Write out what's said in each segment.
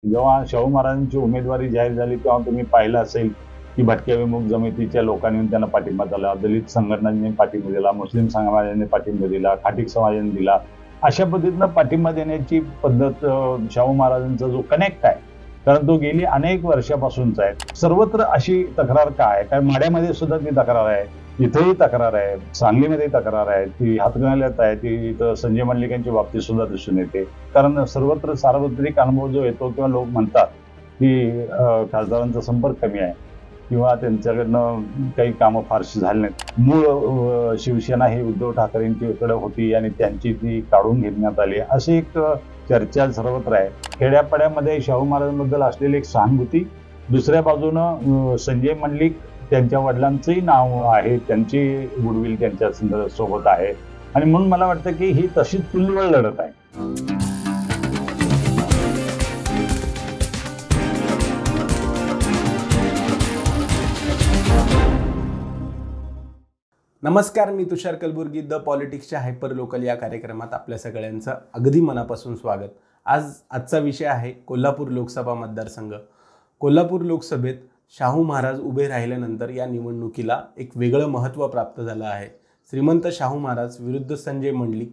जेव्हा शाहू महाराजांची उमेदवारी जाहीर झाली तेव्हा तुम्ही पाहिलं असेल की भटक्या विमुक्त जमातीच्या लोकांनी त्यांना पाठिंबा दिला, दलित संघटनांनी पाठिंबा दिला, मुस्लिम समाजाने पाठिंबा दिला, खाटीक समाजाने दिला. अशा पद्धतीनं पाठिंबा देण्याची पद्धत शाहू महाराजांचा जो कनेक्ट आहे, कारण तो गेली अनेक वर्षापासूनचा आहे. सर्वत्र अशी तक्रार का आहे? कारण माढ्यामध्ये सुद्धा ती तक्रार आहे, इथेही तक्रार आहे, सांगलीमध्ये तक्रार आहे, ती हातकणंगल्यात आहे, ती इथं संजय मंडलिकांच्या बाबतीत सुद्धा दिसून येते. कारण सर्वत्र सार्वत्रिक अनुभव जो येतो किंवा लोक म्हणतात की खासदारांचा संपर्क कमी आहे किंवा त्यांच्याकडनं काही कामं फारशी झाली नाहीत. मूळ शिवसेना ही उद्धव ठाकरेंकडे होती आणि त्यांची ती काढून घेण्यात आली, अशी एक चर्चा सर्वत्र आहे. खेड्यापाड्यामध्ये शाहू महाराजांबद्दल असलेली एक सहानुभूती, दुसऱ्या बाजूनं संजय मंडलिक त्यांच्या वडिलांचंही नाव आहे, त्यांची गुडविल त्यांच्या सोबत आहे आणि म्हणून मला वाटतं की ही तशी तुल्यबळ लढत आहे. नमस्कार, मी तुषार कलबुर्गी. द पॉलिटिक्सच्या हायपर लोकल या कार्यक्रमात आपल्या सगळ्यांचं अगदी मनापासून स्वागत. आजचा विषय आहे कोल्हापूर लोकसभा मतदारसंघ. कोल्हापूर लोकसभेत शाहू महाराज उभे राहिल्यानंतर या निवडणुकीला एक वेगळं महत्त्व प्राप्त झालं आहे. श्रीमंत शाहू महाराज विरुद्ध संजय मंडलिक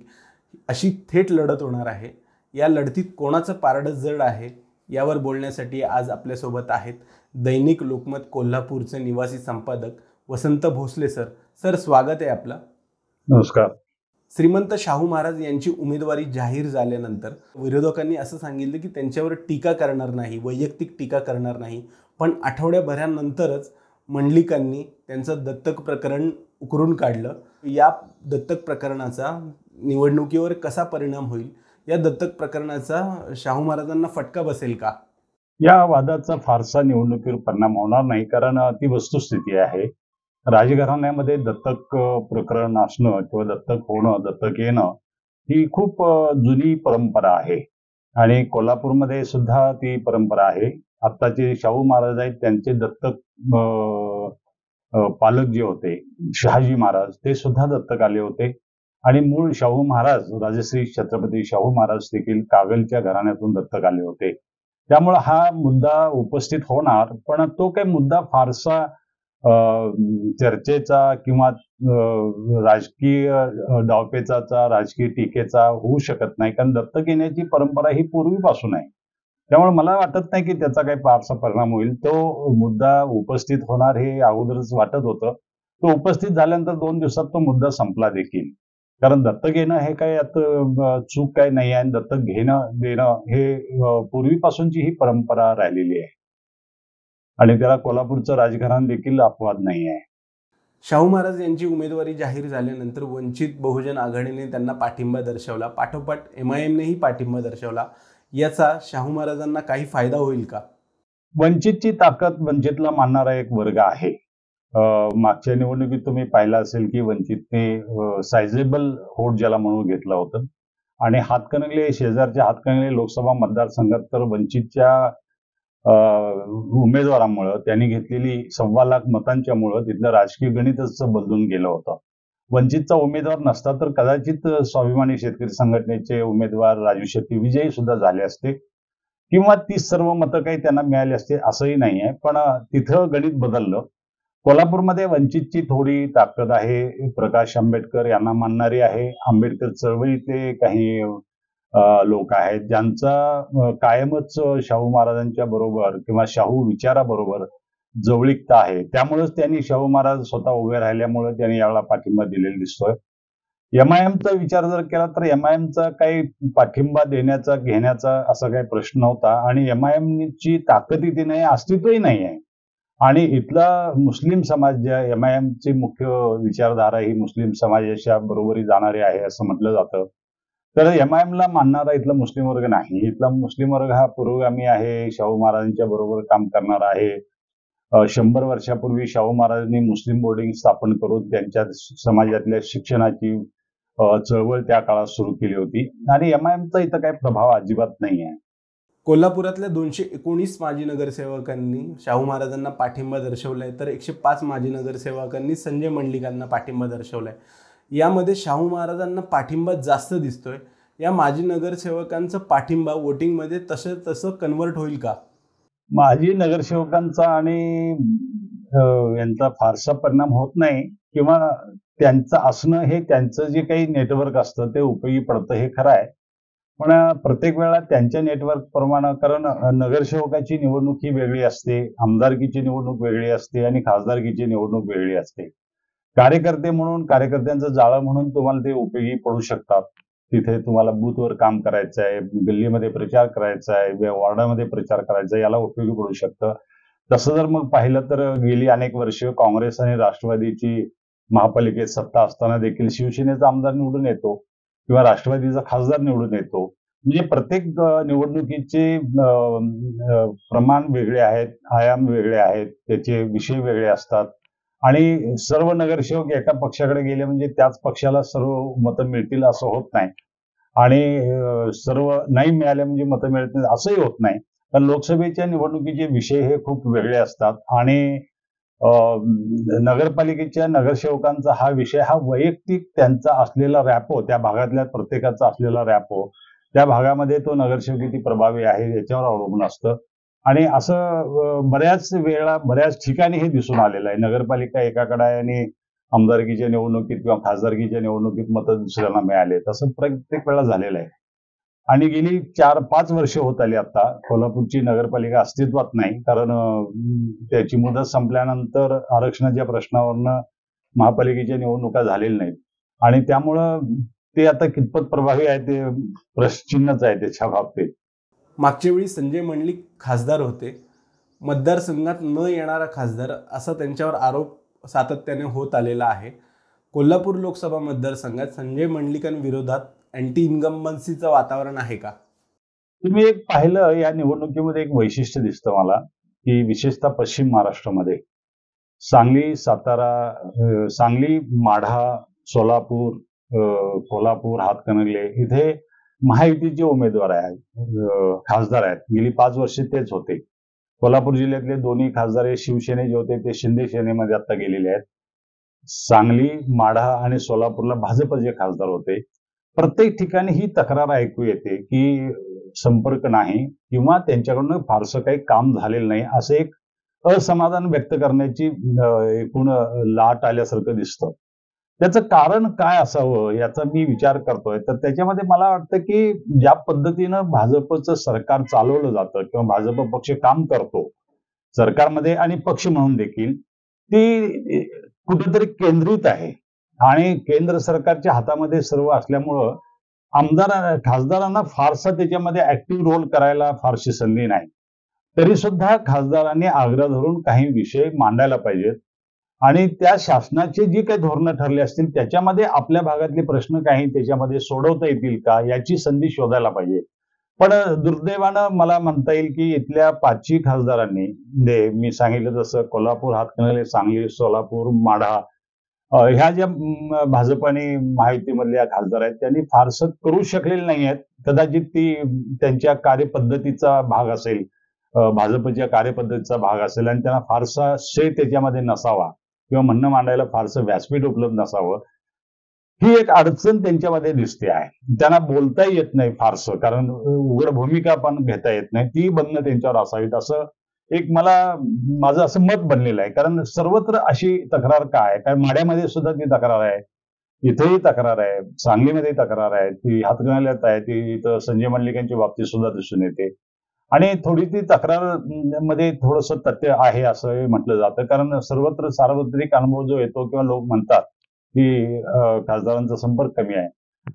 अशी थेट लढत होणार आहे. या लढतीत कोणाचं पारडं जड आहे यावर बोलण्यासाठी आज आपल्यासोबत आहेत दैनिक लोकमत कोल्हापूरचे निवासी संपादक वसंत भोसले सर. सर, स्वागत आहे आपलं. नमस्कार. श्रीमंत शाहू महाराज यांची उमेदवारी जाहीर झाल्यानंतर विरोधकांनी असं सांगितलं की त्यांच्यावर टीका करणार नाही, वैयक्तिक टीका करणार नाही. पण आठवड्याभरानंतरच मंडलिकांनी त्यांचं दत्तक प्रकरण उकरून काढलं. या दत्तक प्रकरणाचा निवडणुकीवर कसा परिणाम होईल, या दत्तक प्रकरणाचा शाहू महाराजांना फटका बसेल का? या वादाचा फारसा निवडणुकीवर परिणाम होणार नाही, कारण ती वस्तुस्थिती आहे. राजघराण्यामध्ये दत्तक प्रकरण असणं किंवा दत्तक होणं, दत्तक येणं ही खूप जुनी परंपरा आहे आणि कोल्हापूरमध्ये सुद्धा ती परंपरा आहे. आत्ताचे शाहू महाराज आहेत त्यांचे दत्तक पालक जे होते शहाजी महाराज, ते सुद्धा दत्तक आले होते आणि मूळ शाहू महाराज राजश्री छत्रपती शाहू महाराज देखील कागलच्या घराण्यातून दत्तक आले होते. त्यामुळे हा मुद्दा उपस्थित होणार, पण तो काही मुद्दा फारसा चर्चेचा किंवा राजकीय डावपेचाचा, राजकीय टीकेचा होऊ शकत नाही, कारण दत्तक येण्याची परंपरा ही पूर्वीपासून आहे. त्यामुळे मला वाटत नाही की त्याचा काही फारसा परिणाम होईल. तो मुद्दा उपस्थित होणार हे अगोदरच वाटत होतं. तो उपस्थित झाल्यानंतर 2 दिवसात तो मुद्दा संपला देखील. कारण दत्तक घेणं हे काही आता चूक काही नाही आहे. दत्तक घेणं देणं हे पूर्वीपासूनची ही परंपरा राहिलेली आहे आणि त्याला कोल्हापूरचं राजघराणं देखील अपवाद नाही आहे. शाहू महाराज यांची उमेदवारी जाहीर झाल्यानंतर वंचित बहुजन आघाडीने त्यांना पाठिंबा दर्शवला, पाठोपाठ MIMनेही पाठिंबा दर्शवला. याचा शाहू महाराजांना काही फायदा होईल का? वंचितची ताकद वंचितला मानणारा एक वर्ग आहे. मागच्या निवडणुकीत तुम्ही पाहिलं असेल की वंचितने सायझेबल वोट ज्याला म्हणून घेतलं होतं आणि हातकणंगले, शेजारच्या हातकणंगले लोकसभा मतदारसंघात तर वंचितच्या उमेदवारामुळं त्यांनी घेतलेली 2.25 लाख मतांच्यामुळं तिथलं राजकीय गणितच बदलून गेलं होतं. वंचितचा उमेदवार नसता तर कदाचित स्वाभिमानी शेतकरी संघटनेचे उमेदवार राजू शेट्टी विजयी सुद्धा झाले असते किंवा ती सर्व मतं काही त्यांना मिळाली असते, असंही नाही आहे. पण तिथं गणित बदललं. कोल्हापूरमध्ये वंचितची थोडी ताकद आहे. प्रकाश आंबेडकर यांना मानणारी आहे. आंबेडकर चळवळीतले काही लोक आहेत ज्यांचा कायमच शाहू महाराजांच्या बरोबर किंवा शाहू विचाराबरोबर जवळीकता आहे. त्यामुळेच त्यांनी शाहू महाराज स्वतः उभे राहिल्यामुळे त्यांनी यावेळेला पाठिंबा दिलेला दिसतोय. MIMचा विचार जर केला तर MIMचा काही पाठिंबा देण्याचा घेण्याचा असा काही प्रश्न नव्हता आणि MIMची ताकद इथे नाही, अस्तित्वही नाही आहे. आणि इथला मुस्लिम समाज ज्या MIMची मुख्य विचारधारा ही मुस्लिम समाजाच्या बरोबरी जाणारी आहे असं म्हटलं जातं. तर MIMला मानणारा इथला मुस्लिम वर्ग नाही. इथला मुस्लिम वर्ग हा पुरोगामी आहे, शाहू महाराजांच्या बरोबर काम करणारा आहे. 100 वर्षापूर्वी शाहू महाराजांनी मुस्लिम बोर्डिंग स्थापन करून त्यांच्या समाजातल्या शिक्षणाची चळवळ त्या काळात सुरू केली होती आणि MIMचा इथं काही प्रभाव अजिबात नाही आहे. कोल्हापुरातल्या 219 माजी नगरसेवकांनी शाहू महाराजांना पाठिंबा दर्शवलाय, तर 105 माजी नगरसेवकांनी संजय मंडलिकांना पाठिंबा दर्शवलाय. यामध्ये शाहू महाराजांना पाठिंबा जास्त दिसतोय. या माजी नगरसेवकांचं पाठिंबा वोटिंगमध्ये तसं कन्वर्ट होईल का? माजी नगरसेवकांचा आणि यांचा फारसा परिणाम होत नाही, किंवा त्यांचं असणं हे त्यांचं जे काही नेटवर्क असतं ते उपयोगी पडतं हे खरं आहे. पण प्रत्येक वेळा त्यांच्या नेटवर्क प्रमाणे, कारण नगरसेवकाची निवडणूक ही वेगळी असते, आमदारकीची निवडणूक वेगळी असते आणि खासदारकीची निवडणूक वेगळी असते. कार्यकर्ते म्हणून, कार्यकर्त्यांचं जाळं म्हणून तुम्हाला ते उपयोगी पडू शकतात. तिथे तुम्हाला बूथवर काम करायचं आहे, गल्लीमध्ये प्रचार करायचा आहे, वॉर्डामध्ये प्रचार करायचा आहे, याला उपयोगी पडू शकतं. तसं जर मग पाहिलं तर गेली अनेक वर्ष काँग्रेस आणि राष्ट्रवादीची महापालिकेत सत्ता असताना देखील शिवसेनेचा आमदार निवडून येतो किंवा राष्ट्रवादीचा खासदार निवडून येतो. म्हणजे प्रत्येक निवडणुकीचे प्रमाण वेगळे आहेत, आयाम वेगळे आहेत, त्याचे विषय वेगळे असतात आणि सर्व नगरसेवक एका पक्षाकडे गेले म्हणजे त्याच पक्षाला सर्व मतं मिळतील असं होत नाही आणि सर्व नाही मिळाले म्हणजे मतं मिळत नाही असंही होत नाही. पण लोकसभेच्या निवडणुकीचे विषय हे खूप वेगळे असतात आणि नगरपालिकेच्या नगरसेवकांचा हा विषय हा वैयक्तिक त्यांचा असलेला रॅपो, त्या भागातल्या प्रत्येकाचा असलेला रॅपो, त्या भागामध्ये तो नगरसेवक किती प्रभावी आहे याच्यावर अवलंबून असतं. आणि असं बऱ्याच वेळा बऱ्याच ठिकाणी हे दिसून आलेलं आहे. नगरपालिका एकाकडे आहे आणि आमदारकीच्या निवडणुकीत किंवा खासदारकीच्या निवडणुकीत मतं दुसऱ्यांना मिळाले. तसं प्रत्येक वेळा झालेलं आहे. आणि गेली 4-5 वर्ष होत आली आता कोल्हापूरची नगरपालिका अस्तित्वात नाही, कारण त्याची मुदत संपल्यानंतर आरक्षणाच्या प्रश्नावरनं महापालिकेच्या निवडणुका झालेल्या नाहीत आणि त्यामुळं ते आता कितपत प्रभावी आहे ते प्रश्नचिन्हच आहे त्याच्या बाबतीत. मागच्या वेळी संजय मंडलिक खासदार होते. मतदारसंघात न येणारा खासदार असा त्यांच्यावर आरोप सातत्याने होत आलेला आहे. कोल्हापूर लोकसभा मतदारसंघात संजय मंडलिकांविरोधात अँटी इन्कम्बन्सीचं वातावरण आहे का? तुम्ही एक पाहिलं या निवडणुकीमध्ये एक वैशिष्ट्य दिसतं मला, की विशेषतः पश्चिम महाराष्ट्रामध्ये सांगली, सातारा, सांगली, माढा, सोलापूर, कोल्हापूर, हातकणंगले इथे महायुतीचे उमेदवार आहेत, खासदार आहेत. गेली 5 वर्ष तेच होते. कोल्हापूर जिल्ह्यातले दोन्ही खासदार हे शिवसेनेचे होते, ते शिंदे सेनेमध्ये आता गेलेले आहेत. सांगली, माढा आणि सोलापूरला भाजपचे खासदार होते. प्रत्येक ठिकाणी ही तक्रार ऐकू येते की संपर्क नाही किंवा त्यांच्याकडून फारसं काही काम झालेलं नाही, असं एक असमाधान व्यक्त करण्याची एकूण लाट आल्यासारखं दिसतं. त्याचं कारण काय असावं याचा मी विचार करतोय. तर त्याच्यामध्ये मला वाटतं की ज्या पद्धतीनं भाजपचं सरकार चालवलं जातं किंवा भाजप पक्ष काम करतो सरकारमध्ये आणि पक्ष म्हणून देखील, ती कुठेतरी केंद्रित आहे आणि केंद्र सरकारच्या हातामध्ये सर्व असल्यामुळं खासदारांना फारसा त्याच्यामध्ये ऍक्टिव्ह रोल करायला फारशी संधी नाही. तरी सुद्धा खासदारांनी आग्रह धरून काही विषय मांडायला पाहिजेत आणि त्या शासनाचे जी काही धोरणं ठरली असतील त्याच्यामध्ये आपल्या भागातले प्रश्न काही त्याच्यामध्ये सोडवता येतील का याची संधी शोधायला पाहिजे. पण दुर्दैवानं मला म्हणता येईल की इथल्या 5ही खासदारांनी, म्हणजे मी सांगितलं तसं कोल्हापूर, हातकणंगले, सांगली, सोलापूर, माढा, ह्या ज्या भाजप आणि महायुतीमधल्या खासदार आहेत त्यांनी फारसं करू शकलेले नाही आहेत. कदाचित ती त्यांच्या कार्यपद्धतीचा भाग असेल, भाजपच्या कार्यपद्धतीचा भाग असेल आणि त्यांना फारसा शे त्याच्यामध्ये नसावा किंवा म्हणणं मांडायला फारसं व्यासपीठ उपलब्ध नसावं, ही एक अडचण त्यांच्यामध्ये दिसते आहे. त्यांना बोलता येत नाही फारसं, कारण उघड भूमिका पण घेता येत नाही. ती बंधनं त्यांच्यावर असावीत असं एक माझं असं मत बनलेलं आहे. कारण सर्वत्र अशी तक्रार का आहे? कारण माढ्यामध्ये सुद्धा ती तक्रार आहे, इथेही तक्रार आहे, सांगलीमध्ये तक्रार आहे, ती हातकणंगल्यात आहे, ती इथं संजय मंडलिकांच्या बाबतीत सुद्धा दिसून येते आणि थोडी ती तक्रार मध्ये थोडंसं तथ्य आहे असं म्हटलं जातं. कारण सर्वत्र सार्वत्रिक अनुभव जो येतो किंवा लोक म्हणतात की खासदारांचा संपर्क कमी आहे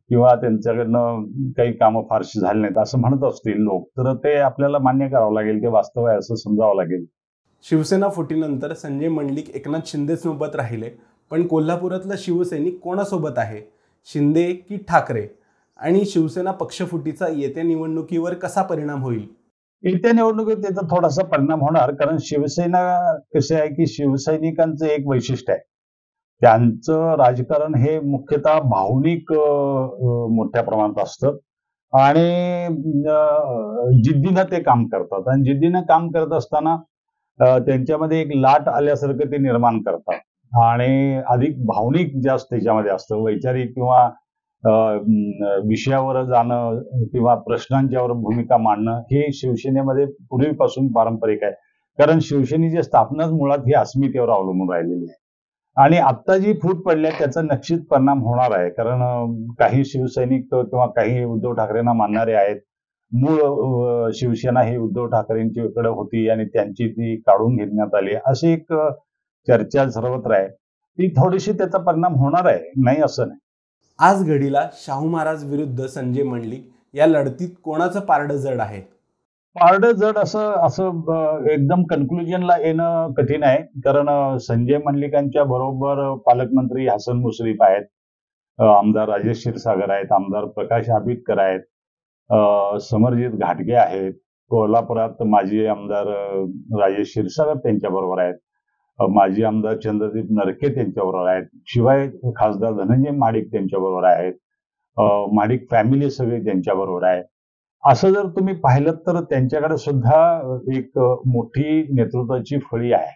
किंवा त्यांच्याकडनं काही कामं फारशी झाली नाहीत असं म्हणत असतील लोक, तर ते आपल्याला मान्य करावं लागेल, ते वास्तव आहे असं समजावं लागेल. शिवसेना फुटीनंतर संजय मंडलिक एकनाथ शिंदे सोबत राहिले, पण कोल्हापुरातला शिवसैनिक कोणासोबत आहे? शिंदे की ठाकरे? आणि शिवसेना पक्षफुटीचा येत्या निवडणुकीवर कसा परिणाम होईल? येत्या निवडणुकीत त्याचा थोडासा परिणाम होणार, कारण शिवसेना कसे आहे की शिवसैनिकांचं एक वैशिष्ट्य आहे, त्यांचं राजकारण हे मुख्यतः भावनिक मोठ्या प्रमाणात असतं आणि जिद्दीनं ते काम करतात आणि जिद्दीनं काम करत असताना त्यांच्यामध्ये एक लाट आल्यासारखं ते निर्माण करतात आणि अधिक भावनिक जास्त त्याच्यामध्ये असतं. वैचारिक किंवा विषयावर जाणं किंवा प्रश्नांच्यावर भूमिका मांडणं हे शिवसेनेमध्ये पूर्वीपासून पारंपरिक आहे. कारण शिवसेनेची स्थापनाच मुळात ही अस्मितेवर अवलंबून राहिलेली आहे. आणि आता जी फूट पडली त्याचा निश्चित परिणाम होणार आहे. कारण काही शिवसैनिक किंवा काही उद्धव ठाकरेंना मानणारे आहेत. मूळ शिवसेना ही उद्धव ठाकरेंची इकडे होती आणि त्यांची ती काढून घेण्यात आली, अशी एक चर्चा सर्वत्र आहे. ती थोडीशी त्याचा परिणाम होणार आहे, नाही असं नाही. आज घडीला शाहू महाराज विरुद्ध संजय मंडलिक या लढतीत कोणाचं पारडं जड आहे? पारडं जड असं एकदम कन्क्लुजनला येणं कठीण आहे. कारण संजय मंडलिकांच्या बरोबर पालकमंत्री हसन मुश्रीफ आहेत, आमदार राजेश क्षीरसागर आहेत, आमदार प्रकाश आंबेडकर आहेत, समरजित घाटगे आहेत, कोल्हापुरात माजी आमदार राजेश क्षीरसागर त्यांच्या बरोबर आहेत, माजी आमदार चंद्रदीप नरके त्यांच्याबरोबर आहेत, शिवाय खासदार धनंजय महाडिक त्यांच्याबरोबर आहेत, महाडिक फॅमिली सगळी त्यांच्याबरोबर आहे. असं जर तुम्ही पाहिलं तर त्यांच्याकडे सुद्धा एक मोठी नेतृत्वाची फळी आहे.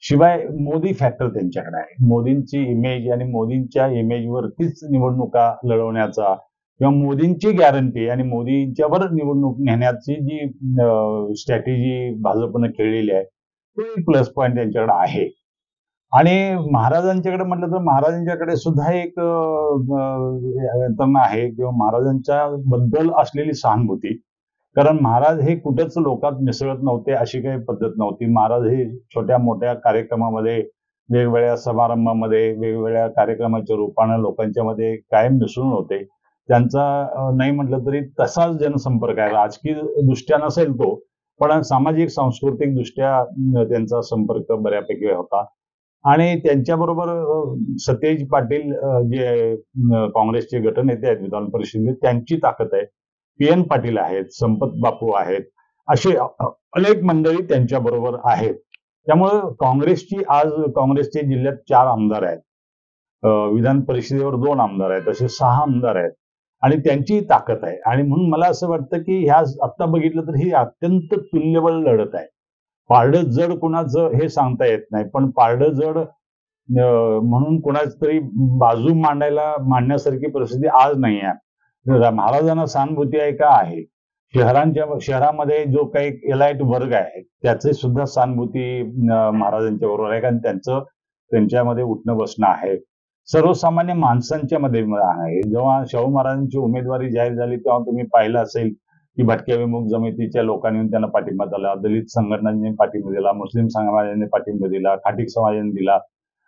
शिवाय मोदी फॅक्टर त्यांच्याकडे आहे. मोदींची इमेज आणि मोदींच्या इमेजवरतीच निवडणुका लढवण्याचा किंवा मोदींची गॅरंटी आणि मोदींच्यावर निवडणूक नेण्याची जी स्ट्रॅटेजी भाजपनं खेळलेली आहे तो एक प्लस पॉईंट त्यांच्याकडे आहे. आणि महाराजांच्याकडे म्हटलं तर महाराजांच्याकडे सुद्धा एक यंत्रणा आहे किंवा महाराजांच्या बद्दल असलेली सहानुभूती. कारण महाराज हे कुठेच लोकात मिसळत नव्हते, अशी काही पद्धत नव्हती. महाराज हे छोट्या मोठ्या कार्यक्रमामध्ये, वेगवेगळ्या समारंभामध्ये, वेगवेगळ्या कार्यक्रमाच्या रूपानं लोकांच्या मध्ये कायम मिसळून होते. त्यांचा नाही म्हटलं तरी तसाच जनसंपर्क आहे. राजकीय दृष्ट्या नसेल तो, पण सामाजिक सांस्कृतिक दृष्ट्या त्यांचा संपर्क बऱ्यापैकी होता. आणि त्यांच्याबरोबर सतेज पाटील जे काँग्रेसचे गटनेते आहेत विधान परिषदेत, त्यांची ताकद आहे. PN पाटील आहेत, संपत बापू आहेत, असे अनेक मंडळी त्यांच्या बरोबर आहेत. त्यामुळं काँग्रेसचे जिल्ह्यात 4 आमदार आहेत, विधान परिषदेवर 2 आमदार आहेत, असे 6 आमदार आहेत आणि त्यांची ताकद आहे. आणि म्हणून मला असं वाटतं की ह्या आता बघितलं तर ही अत्यंत तुल्यबळ लढत आहे. पारडं जड कुणाचं हे सांगता येत नाही, पण पारडं जड म्हणून कुणाच तरी बाजू मांडण्यासारखी परिस्थिती आज नाही आहे. महाराजांना सहानुभूती आहे का? आहे. शहरामध्ये जो काही एलाइट वर्ग आहे त्याचे सुद्धा सहानुभूती महाराजांच्या बरोबर आहे, कारण त्यांच्यामध्ये उठणं बसणं आहे. सर्वसामान्य माणसांच्या मध्ये आहे. जेव्हा शाहू महाराजांची उमेदवारी जाहीर झाली तेव्हा तुम्ही पाहिलं असेल की भटक्या विमुख जमितीच्या लोकांनी त्यांना पाठिंबा दिला, दलित संघटनांनी पाठिंबा दिला, मुस्लिम समाजाने पाठिंबा दिला, खाटीक समाजाने दिला.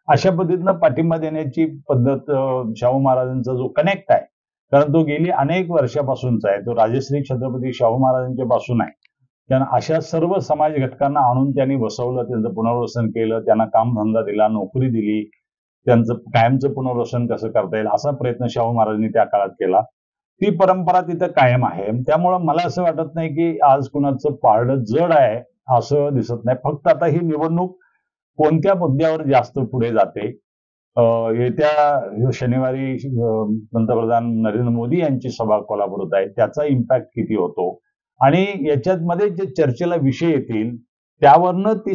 अशा पद्धतीनं पाठिंबा देण्याची पद्धत शाहू महाराजांचा जो कनेक्ट आहे, कारण तो गेली अनेक वर्षापासूनचा आहे, तो राजश्री छत्रपती शाहू महाराजांच्या पासून आहे. त्यांना अशा सर्व समाज घटकांना आणून त्यांनी बसवलं, त्यांचं पुनर्वसन केलं, त्यांना कामधंदा दिला, नोकरी दिली, त्यांचं कायमचं पुनर्वसन कसं करता येईल असा प्रयत्न शाहू महाराजांनी त्या काळात केला. ती परंपरा तिथं कायम आहे. त्यामुळं मला असं वाटत नाही की आज कुणाचं पारडं जड आहे असं दिसत नाही. फक्त आता ही निवडणूक कोणत्या मुद्द्यावर जास्त पुढे जाते. येत्या शनिवारी पंतप्रधान नरेंद्र मोदी यांची सभा कोल्हापुरात आहे, त्याचा इम्पॅक्ट किती होतो आणि याच्यामध्ये जे चर्चेला विषय येतील त्यावरनं ती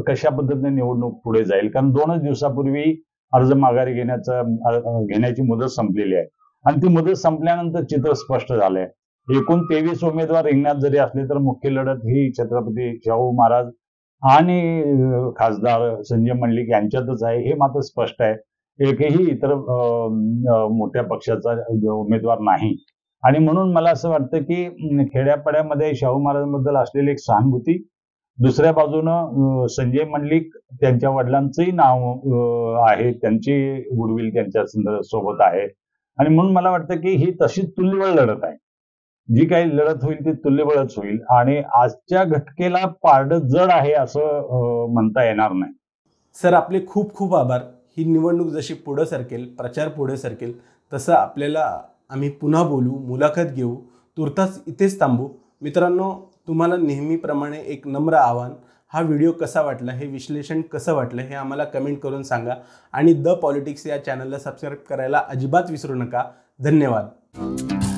कशा पद्धतीने निवडणूक पुढे जाईल. कारण 2च दिवसापूर्वी अर्ज माघारी घेण्याची मुदत संपलेली आहे आणि ती मुदत संपल्यानंतर चित्र स्पष्ट झालंय. एकूण 23 उमेदवार रिंगणात जरी असले तर मुख्य लढत ही छत्रपती शाहू महाराज आणि खासदार संजय मंडलिक यांच्यातच आहे, हे मात्र स्पष्ट आहे. एकही इतर मोठ्या पक्षाचा उमेदवार नाही. आणि म्हणून मला असं वाटतं की खेड्यापाड्यामध्ये शाहू महाराजांबद्दल असलेली एक सहानुभूती, दुसऱ्या बाजूनं संजय मंडलिक त्यांच्या वडिलांचंही नाव आहे, त्यांची गुडविल त्यांच्या सोबत आहे. आणि म्हणून मला वाटतं की ही तशी तुल्यबळ लढत आहे. जी काही लढत होईल ती तुल्यबळच होईल आणि आजच्या घटकेला पारडं जड आहे असं म्हणता येणार नाही. सर, आपले खूप खूप आभार. ही निवडणूक जशी पुढे सरकेल, प्रचार पुढे सरकेल, तसं आम्ही पुन्हा बोलू, मुलाखत घेऊ. तुर्तास इथेच थांबू. मित्रांनो, तुम्हाला नेहमीप्रमाणे एक नम्र आवाहन, हा व्हिडिओ कसा वाटला, हे विश्लेषण कसं वाटलं हे आम्हाला कमेंट करून सांगा आणि द पॉलिटिक्स या चॅनलला सबस्क्राईब करायला अजिबात विसरू नका. धन्यवाद.